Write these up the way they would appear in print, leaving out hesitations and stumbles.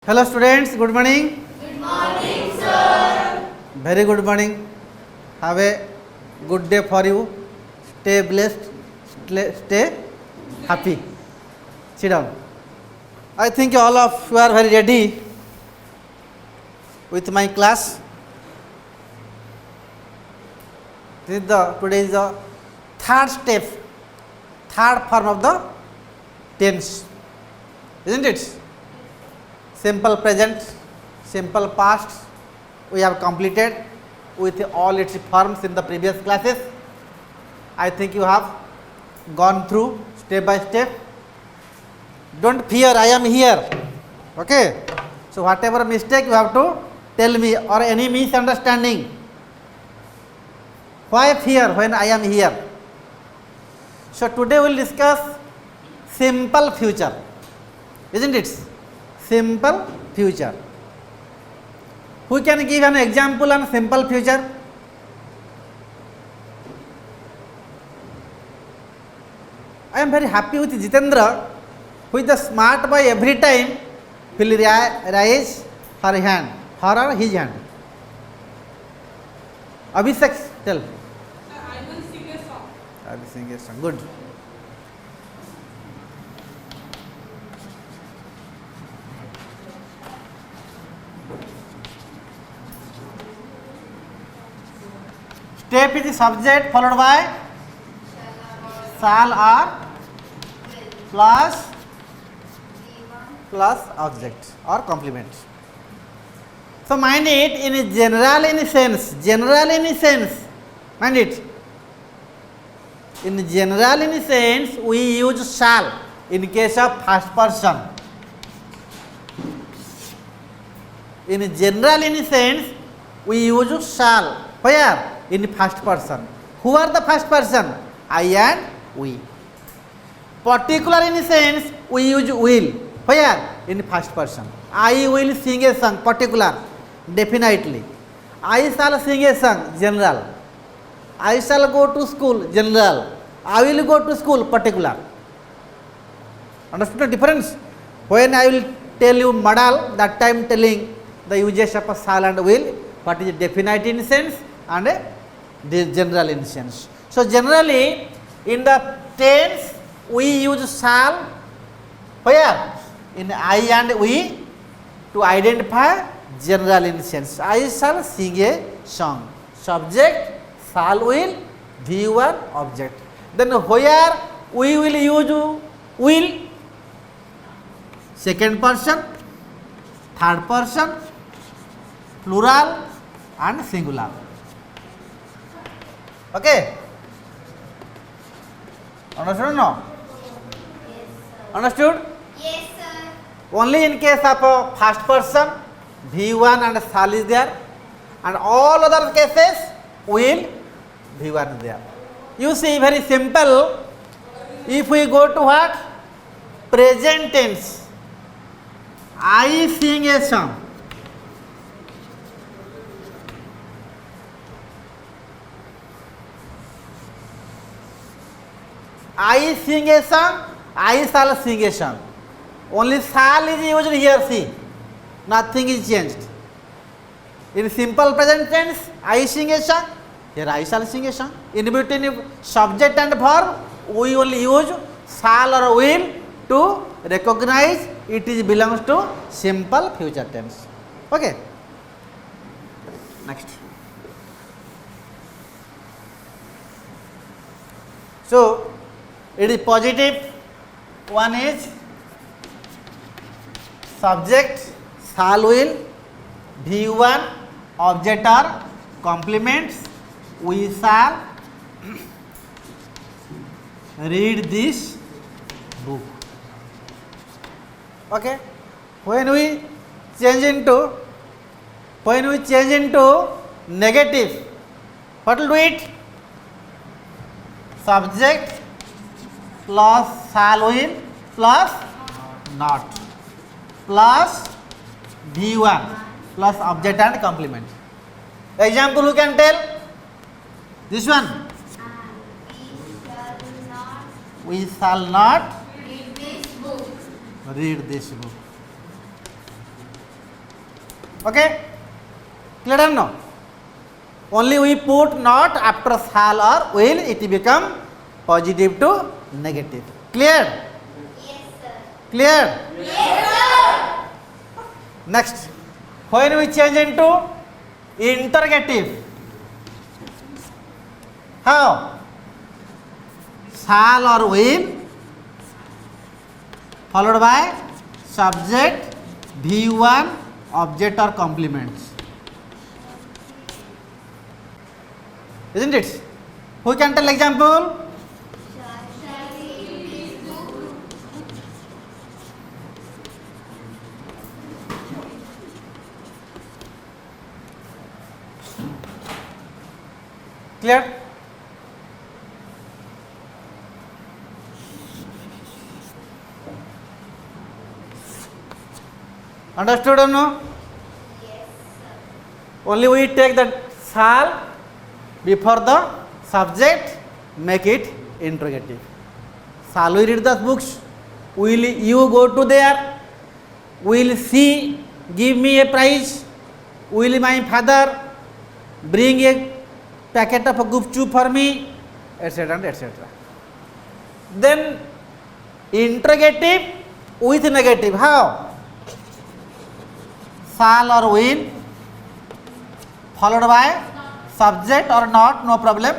Hello students, good morning. Good morning, sir. Very good morning. Have a good day for you. Stay blessed, stay happy. Sit down. I think all of you are very ready with my class. Today is the third step, third form of the tense, isn't it? Simple present, simple past, we have completed with all its forms in the previous classes. I think you have gone through step by step. Don't fear, I am here. Okay? So whatever mistake you have to tell me, or any misunderstanding. Why fear when I am here? So today we will discuss simple future, isn't it? Simple future. Who can give an example on simple future? I am very happy with Jitendra, who is the smart boy every time will raise her hand, her or his hand. Abhishek, tell. Sir, I will sing a song. I will sing a song. Good. Step is the subject followed by shall or plus object or complement. So mind it, in general in sense, mind it. In general in sense, we use shall in case of first person. In general in sense, we use shall. Where? In first person. Who are the first person? I and we. Particular in sense, we use will. Where? In first person. I will sing a song. Particular. Definitely. I shall sing a song. General. I shall go to school. General. I will go to school. Particular. Understood the difference? When I will tell you modal, that time telling the uses of a shall and will. What is definite in sense and the general in sense. So generally in the tense we use shall where? In I and we to identify general in sense. I shall sing a song. Subject, shall, will, V1, object. Then where we will use will? Second person, third person, plural and singular. Okay? Understood or no? Yes, sir. Understood? Yes, sir. Only in case of a first person, V1 and shall is there, and all other cases will, V1 is there. You see, very simple. If we go to what? Present tense. I sing a song. I sing a song, I shall sing a song. Only shall is used here, see. Nothing is changed. In simple present tense, I sing a song, here I shall sing a song. In between subject and verb, we only use shall or will to recognize it is belongs to simple future tense. Okay. Next. So, it is positive. One is subject, shall, will, V1, object or complements. We shall read this book. Okay. When we change into negative, what will do it? Subject plus shall, will plus not plus V1 plus object and complement. Example, who can tell? This one. We shall not Read this book. read this book. Okay, clear or no? Only we put not after shall or will, it become positive to negative. Clear? Yes, sir. Clear? Yes, sir. Next, when we change into interrogative, how? Shall or will followed by subject, V1, object or complements. Isn't it? Who can tell example? Clear? Understood or no? Yes, sir. Only we take the shall before the subject, make it interrogative. Shall we read the books? Will you go to there? Will she give me a prize? Will my father bring a packet of gupchup for me? Etc. and etc. Then interrogative with negative. How? Shall or will followed by subject or not, no problem,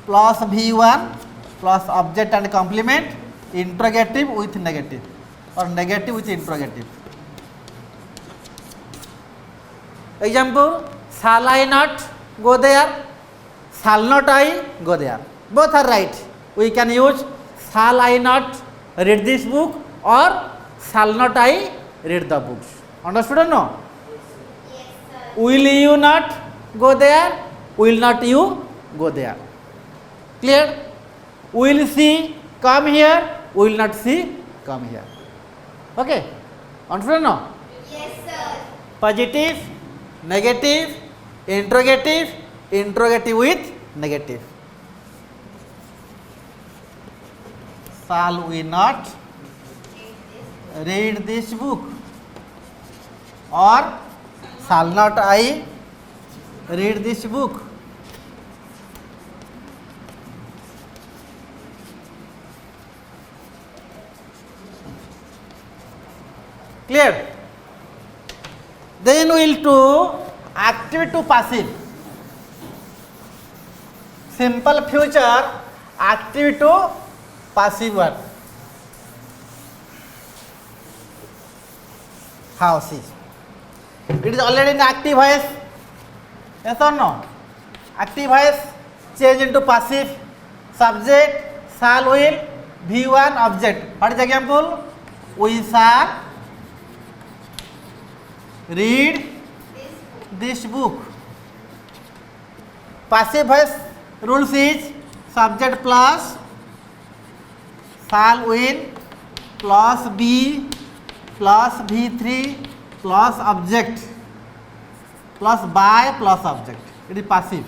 plus V1 plus object and complement, interrogative with negative or negative with interrogative. Example, shall I not go there? Shall not I go there? Both are right. We can use shall I not read this book or shall not I read the books. Understood or no? Yes, sir. Will you not go there? Will not you go there? Clear? Will she come here? Will not she come here? Okay? Understood or no? Yes, sir. Positive, negative, interrogative, interrogative with negative. Shall we not read this book? Or shall not I read this book? Clear? Then we will do active to passive. Simple future, active to passive word. How see? It is already in active voice. Yes or no? Active voice change into passive. Subject, shall, will, V1, object. What is the example? We shall read this book. Passive voice rules is subject plus shall, will plus be plus V3 plus object plus by plus object. It is passive.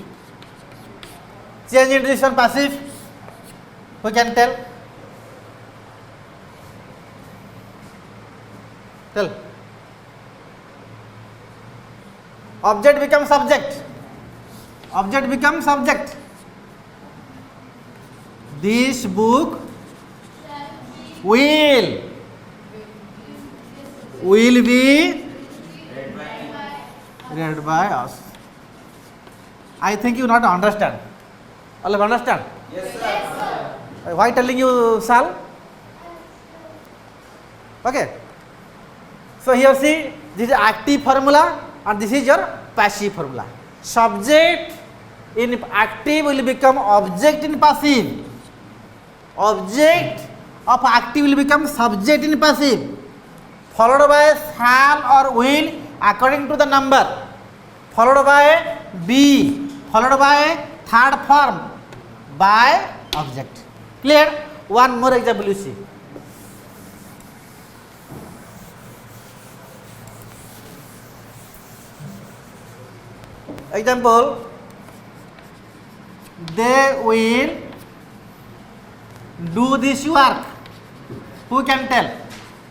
Change into this one passive. Who can tell? Tell. Object becomes subject. Object becomes subject. This book will be read by us. I think you not understand. All of understand? Yes, sir. Why telling you shall? Okay. So here see, this is active formula and this is your passive formula. Subject in active will become object in passive. Object of active will become subject in passive. Followed by shall or will according to the number. Followed by be. Followed by third form by object. Clear? One more example you see. Example, they will do this work. Who can tell?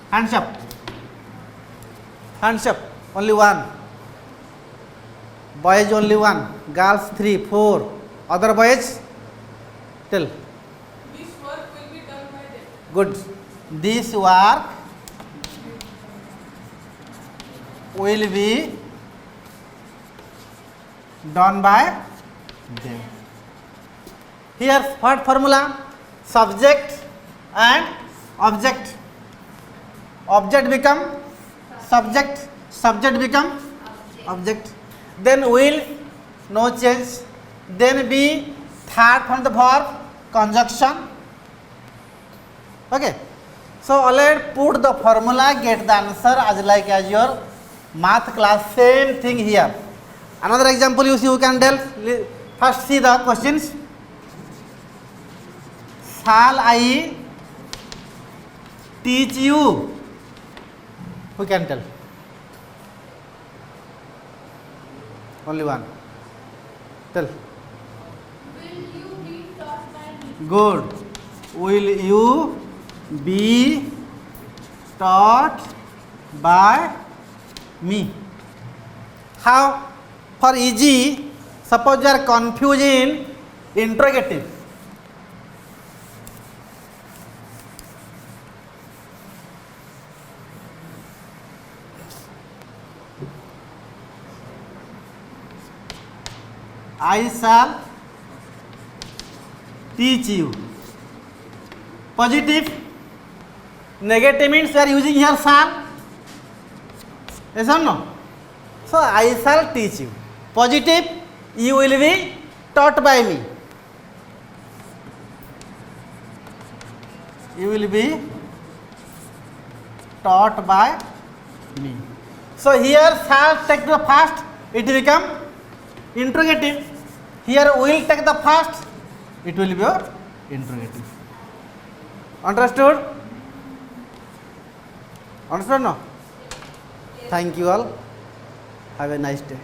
Hands up. Hands up. Only one. Boys only one, girls 3, 4. Other boys? Tell. This work will be done by them. Good. This work will be done by them. Here what formula? Subject and object. Object become subject. Subject become object. Then will, no change. Then be, third from the verb, conjunction. Okay. So alright, put the formula, get the answer as your math class. Same thing here. Another example you see, you can tell. First see the questions. Shall I teach you? Who can tell? Only one. Tell. Will you be taught by me? Good. Will you be taught by me? How? For easy, suppose you are confused in interrogative. I shall teach you. Positive, negative means we are using here shall. Yes or no? So I shall teach you. Positive, you will be taught by me. You will be taught by me. So here shall take the first, it will become interrogative. Here will take the first, it will be your interrogative. Understood? Understood no? Thank you all. Have a nice day.